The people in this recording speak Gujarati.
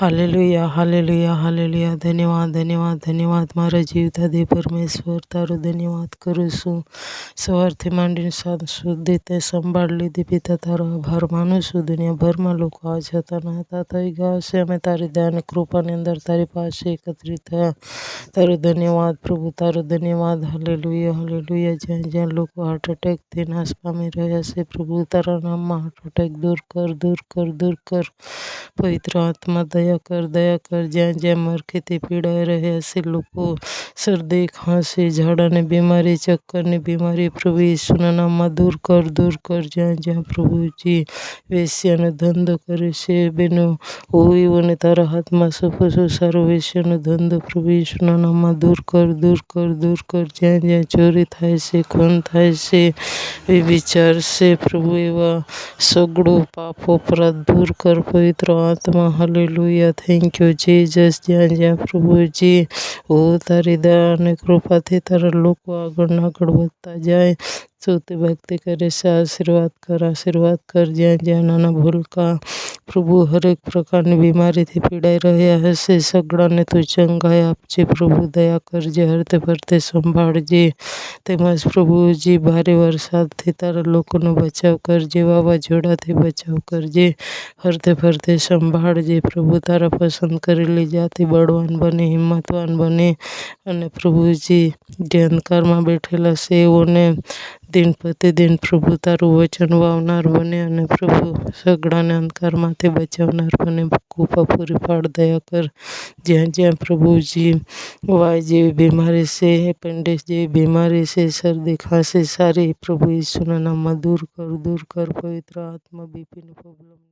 Hallelujah, hallelujah, hallelujah. ધન્યવાદ, ધન્યવાદ, ધન્યવાદ. મારા જીવતા દે પરમેશ્વર, તારો ધન્યવાદ કરું છું. સવારથી માંડીને સાંજ સુધી તે સંભાળ લીધી પિતા, તારો આભાર માનું છું. દુનિયાભરમાં લોકો આ જતા ન હતા, થઈ ગયા છે. અમે તારી દયાની કૃપાની અંદર તારી પાસે એકત્રિત થયા. તારો ધન્યવાદ પ્રભુ, તારો ધન્યવાદ. Hallelujah, hallelujah. જ્યાં જ્યાં લોકો હાર્ટ એટેકથી નાશ પામી રહ્યા છે પ્રભુ, તારા નામમાં હાર્ટ એટેક દૂર કર, દૂર કર, દૂર કર. પવિત્ર આત્મા દયા કર, દયા કર. જ્યાં જ્યાં મરખીથી પીડાઈ રહ્યા છે લોકો, શરદી, ખાંસી, ઝાડાની બીમારી, ચક્કરની બીમારી, પ્રભુ ઈસુના નામમાં દૂર કર, દૂર કર. જ્યાં જ્યાં પ્રભુજી વેશ્યાનો ધંધો કરે છે બેનો, ઓવીઓને તારા હાથમાં સોંપું છું. સારો વેશ્યાનો ધંધો પ્રભુ ઈસુના નામમાં દૂર કર, દૂર કર, દૂર કર. જ્યાં જ્યાં ચોરી થાય છે, ખૂન થાય છે, વિચાર છે પ્રભુ, એવા સગડો પાપ અપરાધ દૂર કર પવિત્ર આત્મા. હાલેલુયા. Thank you Jesus. જ્યાં જ્યાં પ્રભુજી તારી દયા અને કૃપાથી તારા લોકો આગળ વધતા જાય, સ્તુતિ ભક્તિ કરે છે. આશીર્વાદ કર, આશીર્વાદ કર. જ્યાં જ્યાં નાના ભૂલકા પ્રભુ હરેક પ્રકારની બીમારીથી પીડાઈ રહ્યા હશે, સગડાને તું ચંગાઈ આપજે પ્રભુ, દયા કરજે, હરતે ફરતે સંભાળજે. તેમજ પ્રભુજી ભારે વરસાદથી તારા લોકોનો બચાવ કરજે, વાવાઝોડાથી બચાવ કરજે, હરતે ફરતે સંભાળજે પ્રભુ. તારા પસંદ કરેલી જાતિ બળવાન બને, હિંમતવાન બને, અને પ્રભુજી જે અંધકારમાં બેઠેલા છે એઓને દિન પ્રતિદિન પ્રભુ તારું વચન વાવનાર બને, અને પ્રભુ સગડાને અંધકારમાંથી બચાવનાર બને. કૃપા પૂરી પાડ, દયા કર. જ્યાં જ્યાં પ્રભુજી વાય જેવી બીમારી છે, એપેન્ડિક્સ જેવી બીમારી છે, શરદી ખાંસી સારી પ્રભુ ઈસુના નામમાં દૂર કર, દૂર કર પવિત્ર આત્મા. બીપીની પ્રોબ્લેમ